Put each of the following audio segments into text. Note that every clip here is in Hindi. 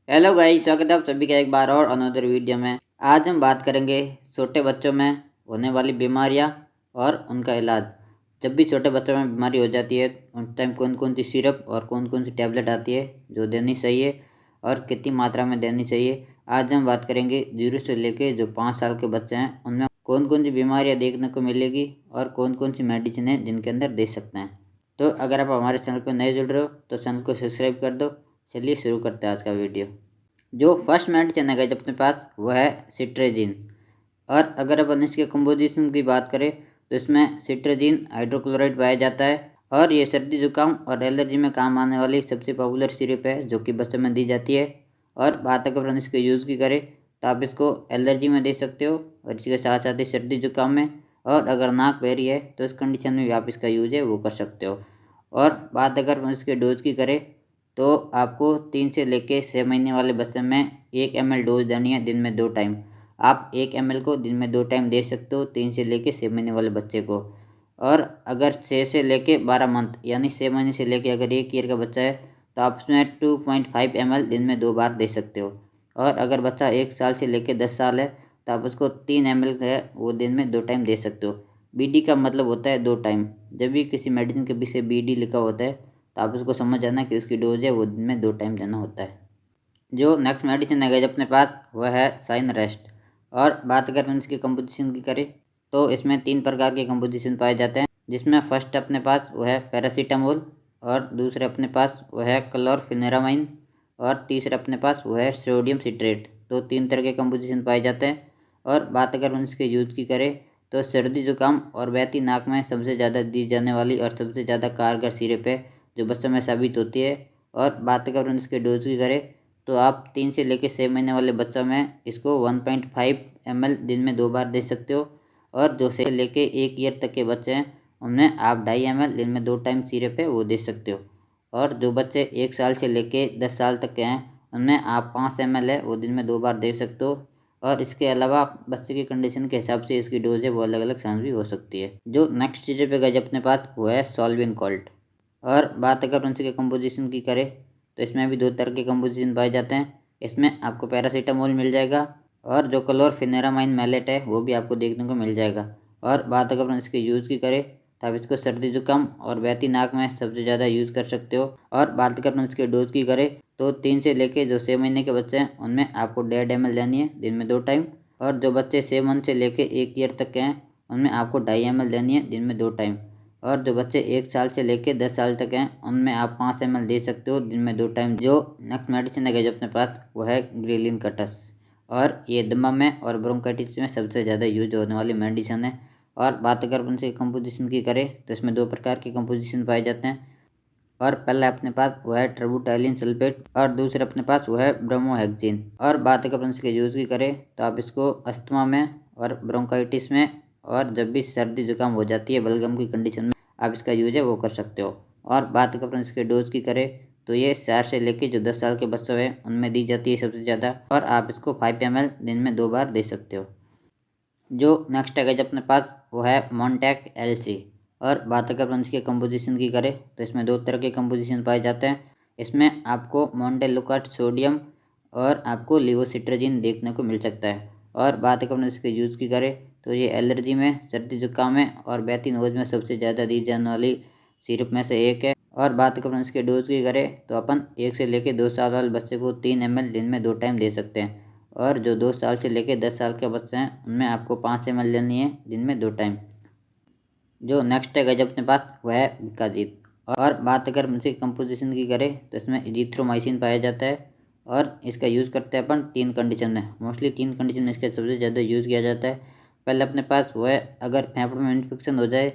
हेलो गाइस, स्वागत है आप सभी का एक बार और अनदर वीडियो में। आज हम बात करेंगे छोटे बच्चों में होने वाली बीमारियां और उनका इलाज। जब भी छोटे बच्चों में बीमारी हो जाती है उन टाइम कौन कौन सी सिरप और कौन कौन सी टैबलेट आती है जो देनी चाहिए और कितनी मात्रा में देनी चाहिए। आज हम बात करेंगे 0 से लेके जो 5 साल के बच्चे हैं उनमें कौन कौन सी बीमारियाँ देखने को मिलेगी और कौन कौन सी मेडिसिन है जिनके अंदर दे सकते हैं। तो अगर आप हमारे चैनल पर नए जुड़ रहे हो तो चैनल को सब्सक्राइब कर दो। चलिए शुरू करते हैं आज का वीडियो। जो फर्स्ट मेडिसिन है गाइस अपने पास वो है सिट्रेजिन। और अगर अपन इसके कंपोजिशन की बात करें तो इसमें सिट्रेजिन हाइड्रोक्लोराइड पाया जाता है और ये सर्दी जुकाम और एलर्जी में काम आने वाली सबसे पॉपुलर सिरप है जो कि बच्चों में दी जाती है। और बात अगर अपन इसके यूज़ की करें तो आप इसको एलर्जी में दे सकते हो और इसके साथ साथ ही सर्दी जुकाम में, और अगर नाक बह रही है तो इस कंडीशन में भी आप इसका यूज है वो कर सकते हो। और बात अगर हम इसके डोज की करें तो आपको 3 से लेके 6 महीने वाले बच्चे में 1 ml डोज देनी है दिन में 2 टाइम। आप 1 ml को दिन में 2 टाइम दे सकते हो 3 से लेके 6 महीने वाले बच्चे को। और अगर 6 से लेके 12 मंथ यानी 6 महीने से लेके अगर 1 ईयर का बच्चा है तो आप उसमें 2.5 ml दिन में 2 बार दे सकते हो। और अगर बच्चा 1 साल से लेके 10 साल है तो आप उसको 3 ml है वो दिन में 2 टाइम दे सकते हो। BD का मतलब होता है 2 टाइम। जब भी किसी मेडिसिन के पीछे BD लिखा होता है तो आप उसको समझ जाना कि उसकी डोज है वो दिन में 2 टाइम देना होता है। जो नेक्स्ट मेडिसिन है गाइस अपने पास वह है साइन रेस्ट। और बात अगर हम इसकी कंपोजिशन की करें तो इसमें 3 प्रकार के कंपोजिशन पाए जाते हैं, जिसमें फर्स्ट अपने पास वो है पैरासीटामोल, और दूसरे अपने पास वो है क्लोरफेनेरामाइन, और तीसरे अपने पास वो है सोडियम सिट्रेट। तो 3 तरह के कंपोजिशन पाए जाते हैं। और बात अगर हम इसके यूज़ की करें तो सर्दी जुकाम और बहती नाक में सबसे ज़्यादा दी जाने वाली और सबसे ज़्यादा कारगर सिरप है जो बच्चों में साबित होती है। और बात अगर हम इसके डोज की करें तो आप 3 से लेकर 6 महीने वाले बच्चों में इसको 1.5 ml दिन में 2 बार दे सकते हो। और जो से लेके 1 ईयर तक के बच्चे हैं उनमें आप 2.5 ml दिन में 2 टाइम सिरप है वो दे सकते हो। और जो बच्चे 1 साल से लेके 10 साल तक के हैं उनमें आप 5 ml है वो दिन में 2 बार दे सकते हो। और इसके अलावा बच्चे की कंडीशन के हिसाब से इसकी डोज है वो अलग अलग साइज भी हो सकती है। जो नेक्स्ट चीज़ पे गए अपने पास वो है सॉल्विन कोल्ट। और बात अगर उनसे के कंपोजिशन की करें तो इसमें भी 2 तरह के कंपोजिशन पाए जाते हैं। इसमें आपको पैरासीटामोल मिल जाएगा और जो क्लोरफेनेरामाइन मैलेट है वो भी आपको देखने को मिल जाएगा। और बात अगर हम इसके यूज़ की करें तो आप इसको सर्दी जुकाम और बहती नाक में सबसे ज़्यादा यूज़ कर सकते हो। और बात अगर हम इसके डोज की करें तो 3 से लेके जो 6 महीने के बच्चे हैं उनमें आपको 1.5 ml लेनी है दिन में 2 टाइम। और जो बच्चे 6 मंथ से लेके 1 ईयर तक के हैं उनमें आपको 2.5 ml लेनी है दिन में 2 टाइम। और जो बच्चे 1 साल से लेके 10 साल तक हैं उनमें आप 5 ml दे सकते हो दिन में 2 टाइम। जो नेक्स्ट मेडिसिन है जो अपने पास वो है ग्रिलिन कटस। और ये दमा में और ब्रोंकाइटिस में सबसे ज़्यादा यूज होने वाली मेडिसिन है। और बात अगर उनसे कंपोजिशन की करें तो इसमें 2 प्रकार के कंपोजिशन पाए जाते हैं। और पहला अपने पास वो है ट्रबुटाइलिन सल्फेट और दूसरा अपने पास वो है ब्रोमोहेक्सिन। और बात अगर अपन इसके यूज़ की करें तो आप इसको अस्थमा में और ब्रोंकाइटिस में और जब भी सर्दी जुकाम हो जाती है बलगम की कंडीशन में आप इसका यूज है वो कर सकते हो। और बात अगर अपन इसके डोज की करें तो ये 4 से लेके जो 10 साल के बच्चे हैं उनमें दी जाती है सबसे ज़्यादा। और आप इसको 5 ml दिन में 2 बार दे सकते हो। जो नेक्स्ट है अपने पास वो है मॉन्टेक LC। और बात अगर अपन इसके कंपोजिशन की करें तो इसमें 2 तरह के कंपोजिशन पाए जाते हैं। इसमें आपको मोंटेलुकाट सोडियम और आपको लिवोसिट्राजिन देखने को मिल सकता है। और बात अगर अपन इसके यूज़ की करें तो ये एलर्जी में, सर्दी जुकाम में और बहती नोज में सबसे ज़्यादा दी जाने वाली सिरप में से एक है। और बात अगर अपन इसके डोज की करें तो अपन 1 से लेकर 2 साल वाले बच्चे को 3 ml दिन में 2 टाइम दे सकते हैं। और जो 2 साल से लेकर 10 साल के बच्चे हैं उनमें आपको 5 ml लेनी है दिन में 2 टाइम। जो नेक्स्ट है जब अपने पास वह है बिकाजीत। और बात अगर इनकी कंपोजिशन की करें तो इसमें इजिथ्रोमाइसिन पाया जाता है। और इसका यूज़ करते हैं अपन 3 कंडीशन में, मोस्टली 3 कंडीशन में इसका सबसे ज़्यादा यूज़ किया जाता है। पहले अपने पास वो है अगर फेफड़ों में इन्फेक्शन हो जाए,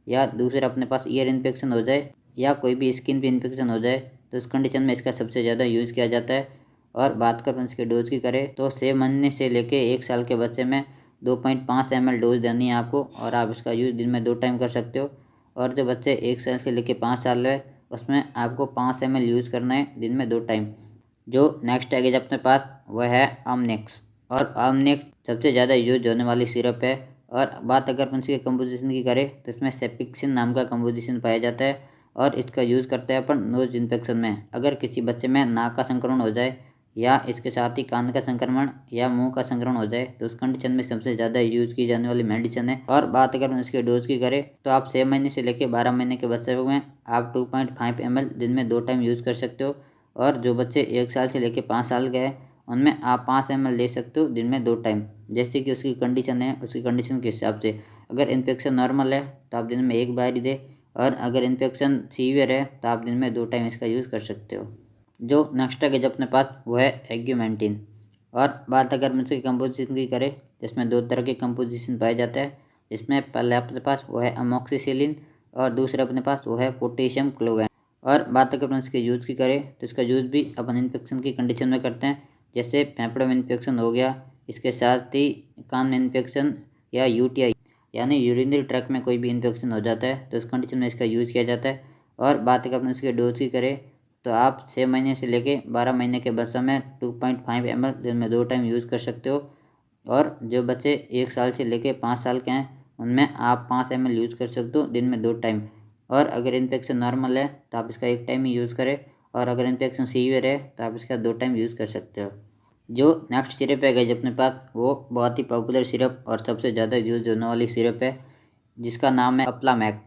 या दूसरा अपने पास ईयर इन्फेक्शन हो जाए, या कोई भी स्किन पे इन्फेक्शन हो जाए तो उस कंडीशन में इसका सबसे ज़्यादा यूज़ किया जाता है। और बात कर इसके डोज की करें तो 6 महीने से लेके 1 साल के बच्चे में 2.5 ml डोज देनी है आपको, और आप इसका यूज़ दिन में 2 टाइम कर सकते हो। और जो बच्चे 1 साल से लेके 5 साल है उसमें आपको 5 ml यूज़ करना है दिन में 2 टाइम। जो नेक्स्ट है अपने पास वह है आमनेक्स। और आमनेक्स सबसे ज़्यादा यूज होने वाली सिरप है। और बात अगर अपन इसके कंपोजिशन की करें तो इसमें सेपिक्सिन नाम का कंपोजिशन पाया जाता है। और इसका यूज़ करते हैं अपन नोज इन्फेक्शन में। अगर किसी बच्चे में नाक का संक्रमण हो जाए या इसके साथ ही कान का संक्रमण या मुंह का संक्रमण हो जाए तो उस कंडीशन में सबसे ज़्यादा यूज की जाने वाली मेडिसिन है। और बात अगर हम इसके डोज की करें तो आप 6 महीने से लेकर 12 महीने के बच्चे में आप 2.5 ml दिन में 2 टाइम यूज़ कर सकते हो। और जो बच्चे 1 साल से लेकर 5 साल के हैं उनमें आप 5 ml ले सकते हो दिन में 2 टाइम, जैसे कि उसकी कंडीशन है उसकी कंडीशन के हिसाब से। अगर इन्फेक्शन नॉर्मल है तो आप दिन में 1 बार ही दें, और अगर इन्फेक्शन सीवियर है तो आप दिन में 2 टाइम इसका यूज़ कर सकते हो। जो नेक्स्ट है जो अपने पास वो है एग्यूमेंटिन। और बात अगर हम इसकी कंपोजिशन की करें तो इसमें 2 तरह के कंपोजिशन पाए जाते हैं। इसमें पहले अपने पास वो है अमोक्सिसिलिन और दूसरा अपने पास वो है पोटेशियम क्लोराइड। और बात अगर हम इसके यूज़ की करें तो इसका यूज़ भी अपन इन्फेक्शन की कंडीशन में करते हैं, जैसे फेफड़ों में इन्फेक्शन हो गया, इसके साथ ही कान में इन्फेक्शन या यूटीआई यानी यूरिनरी ट्रैक्ट में कोई भी इन्फेक्शन हो जाता है तो उस कंडीशन में इसका यूज़ किया जाता है। और बात अगर हम इसके डोज की करें तो आप 6 महीने से लेके 12 महीने के बच्चों में 2.5 ml दिन में 2 टाइम यूज़ कर सकते हो। और जो बच्चे 1 साल से लेके 5 साल के हैं उनमें आप 5 ml यूज़ कर सकते हो दिन में 2 टाइम। और अगर इन्फेक्शन नॉर्मल है तो आप इसका 1 टाइम ही यूज़ करें, और अगर इन्फेक्शन सीवियर है तो आप इसका 2 टाइम यूज़ कर सकते हो। जो नेक्स्ट सिरप है गाइस अपने पास वो बहुत ही पॉपुलर सिरप और सबसे ज़्यादा यूज होने वाली सिरप है, जिसका नाम है अप्लामैक।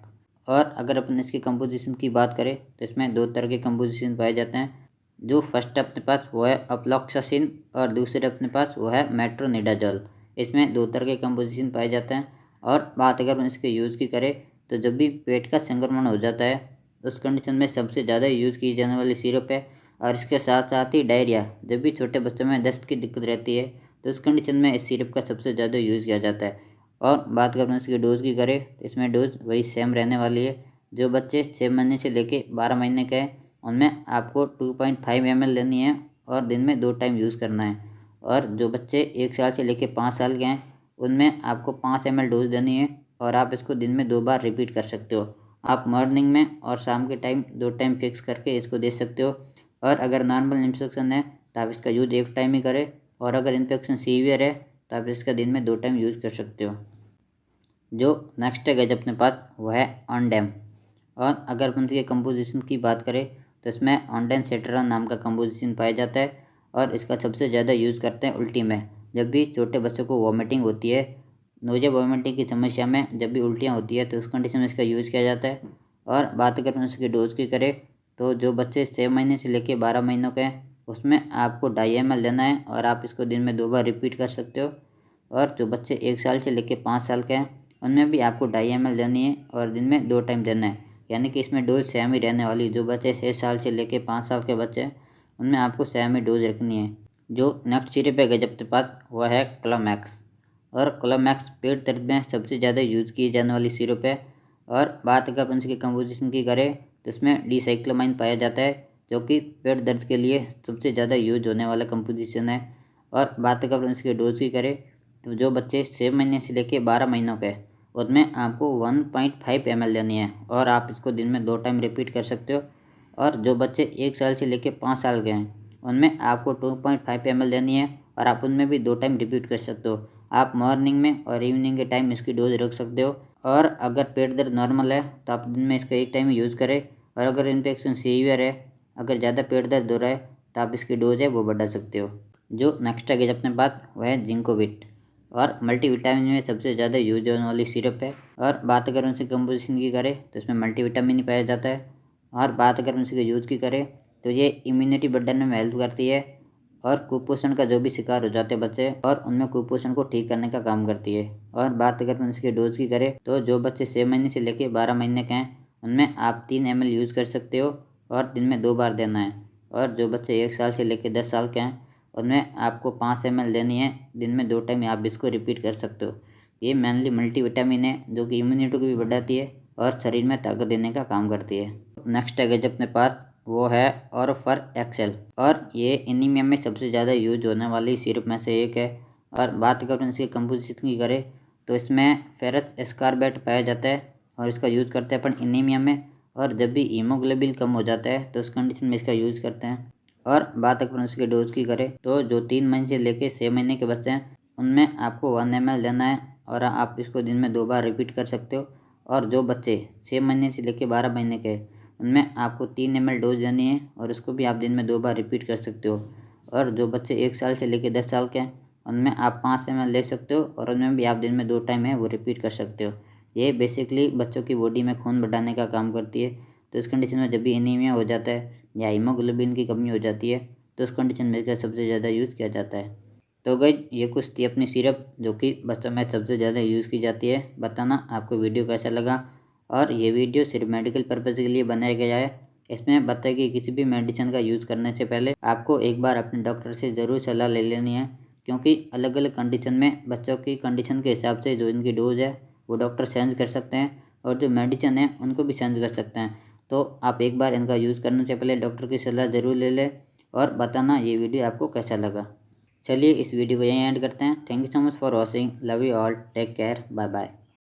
और अगर अपन इसकी कंपोजिशन की बात करें तो इसमें 2 तरह के कंपोजिशन पाए जाते हैं। जो फर्स्ट अपने पास वो है अप्लॉक्सासिन और दूसरे अपने पास वो है मेट्रोनिडाजोल। इसमें 2 तरह के कंपोजिशन पाए जाते हैं। और बात अगर हम इसके यूज़ की करें तो जब भी पेट का संक्रमण हो जाता है उस कंडीशन में सबसे ज़्यादा यूज़ की जाने वाली सिरप है। और इसके साथ साथ ही डायरिया, जब भी छोटे बच्चों में दस्त की दिक्कत रहती है तो उस कंडीशन में इस सिरप का सबसे ज़्यादा यूज़ किया जाता है। और बात अगर हम इसकी डोज़ की करें तो इसमें डोज़ वही सेम रहने वाली है। जो बच्चे 6 महीने से लेके 12 महीने के हैं उनमें आपको 2.5 ml लेनी है और दिन में 2 टाइम यूज़ करना है। और जो बच्चे 1 साल से लेके 5 साल के हैं उनमें आपको 5 ml डोज़ देनी है, और आप इसको दिन में 2 बार रिपीट कर सकते हो। आप मॉर्निंग में और शाम के टाइम 2 टाइम फिक्स करके इसको दे सकते हो। और अगर नॉर्मल इन्फेक्शन है तो आप इसका यूज़ 1 टाइम ही करें, और अगर इन्फेक्शन सीवियर है तो आप इसका दिन में 2 टाइम यूज़ कर सकते हो। जो नेक्स्ट है गाइस अपने पास वो है ऑनडेम। और अगर अपन इसके कंपोजिशन की बात करें तो इसमें ऑनडेनसेट्रान नाम का कंपोजिशन पाया जाता है। और इसका सबसे ज़्यादा यूज़ करते हैं उल्टी में, जब भी छोटे बच्चों को वॉमिटिंग होती है, नोज़िया वॉमिटिंग की समस्या में जब भी उल्टियाँ होती है तो उस कंडीशन में इसका यूज़ किया जाता है। और बात अगर हम इसकी डोज की करें तो जो बच्चे 6 महीने से लेकर 12 महीनों के हैं उसमें आपको 2.5 ml लेना है, और आप इसको दिन में 2 बार रिपीट कर सकते हो। और जो बच्चे 1 साल से लेकर 5 साल के हैं उनमें भी आपको 2.5 ml लेनी है और दिन में 2 टाइम देना है, यानी कि इसमें डोज सेम ही रहने वाली। जो बच्चे 6 साल से लेकर 5 साल के बच्चे हैं उनमें आपको सेम ही डोज रखनी है। जो नेक्स्ट सिरप है जब के पास वह है क्लोमैक्स। और क्लोमैक्स पेट दर्द में सबसे ज़्यादा यूज़ की जाने वाली सिरप है। और बात अगर अपन इसकी कंपोजिशन की करें तो इसमें डिसाइक्लोमाइन पाया जाता है, जो कि पेट दर्द के लिए सबसे ज़्यादा यूज होने वाला कंपोजिशन है। और बात अगर अपन इसके डोज की करें तो जो बच्चे 6 महीने से लेकर 12 महीनों के हैं उसमें आपको 1.5 ml लेनी है, और आप इसको दिन में 2 टाइम रिपीट कर सकते हो। और जो बच्चे 1 साल से लेकर 5 साल के हैं उनमें आपको 2.5 ml लेनी है, और आप उनमें भी 2 टाइम रिपीट कर सकते हो। आप मॉर्निंग में और इवनिंग के टाइम इसकी डोज रख सकते हो। और अगर पेट दर्द नॉर्मल है तो आप दिन में इसका 1 टाइम यूज़ करें, और अगर इन्फेक्शन सीवियर है, अगर ज़्यादा पेट दर्द हो रहा है तो आप इसकी डोज है वो बढ़ा सकते हो। जो नेक्स्ट है अपने पास वह है जिंकोविट। और मल्टीविटामिन में सबसे ज़्यादा यूज होने वाली सिरप है। और बात अगर उनसे कंपोजिशन की करें तो इसमें मल्टीविटामिन ही पाया जाता है। और बात अगर उनसे यूज़ की करें तो ये इम्यूनिटी बढ़ाने में हेल्प करती है, और कुपोषण का जो भी शिकार हो जाते हैं बच्चे और उनमें कुपोषण को ठीक करने का काम करती है। और बात अगर हम इसके डोज की करें तो जो बच्चे 6 महीने से लेकर 12 महीने के हैं उनमें आप 3 ml यूज़ कर सकते हो, और दिन में 2 बार देना है। और जो बच्चे 1 साल से लेकर 10 साल के हैं उनमें आपको 5 ml लेनी है, दिन में 2 टाइम आप इसको रिपीट कर सकते हो। ये मेनली मल्टीविटामिन है जो कि इम्यूनिटी को भी बढ़ाती है और शरीर में ताकत देने का काम करती है। नेक्स्ट है जो अपने पास वो है ऑरोफर एक्सेल। और ये एनीमिया में सबसे ज़्यादा यूज होने वाली सिरप में से एक है। और बात अगर इसकी कंपोजिशन की करें तो इसमें फेरस एस्कॉर्बेट पाया जाता है, और इसका यूज़ करते हैं अपन एनीमिया में, और जब भी हीमोग्लोबिन कम हो जाता है तो उस कंडीशन में इसका यूज़ करते हैं। और बात अगर इसके डोज की करें तो जो 3 महीने से लेकर 6 महीने के बच्चे हैं उनमें आपको 1 ml लेना है, और आप इसको दिन में 2 बार रिपीट कर सकते हो। और जो बच्चे 6 महीने से लेकर 12 महीने के हैं उनमें आपको 3 ml डोज देनी है, और उसको भी आप दिन में 2 बार रिपीट कर सकते हो। और जो बच्चे 1 साल से लेकर 10 साल के हैं उनमें आप 5 ml ले सकते हो और उनमें भी आप दिन में 2 टाइम है वो रिपीट कर सकते हो। ये बेसिकली बच्चों की बॉडी में खून बढ़ाने का काम करती है। तो इस कंडीशन में जब भी एनीमिया हो जाता है या हीमोग्लोबिन की कमी हो जाती है तो उस कंडीशन में इसका सबसे ज़्यादा यूज़ किया जाता है। तो गाइस ये कुछ थी अपनी सिरप जो कि बच्चों में सबसे ज़्यादा यूज़ की जाती है। बताना आपको वीडियो कैसा लगा। और ये वीडियो सिर्फ मेडिकल पर्पज़ के लिए बनाया गया है। इसमें बताया कि किसी भी मेडिसिन का यूज़ करने से पहले आपको एक बार अपने डॉक्टर से ज़रूर सलाह ले लेनी है, क्योंकि अलग अलग कंडीशन में बच्चों की कंडीशन के हिसाब से जो इनकी डोज है वो डॉक्टर चेंज कर सकते हैं और जो मेडिसिन है उनको भी चेंज कर सकते हैं। तो आप एक बार इनका यूज़ करने से पहले डॉक्टर की सलाह ज़रूर ले लें। और बताना ये वीडियो आपको कैसा लगा। चलिए इस वीडियो को यहीं एंड करते हैं। Thank you so much for watching. Love you all. Take care. Bye bye.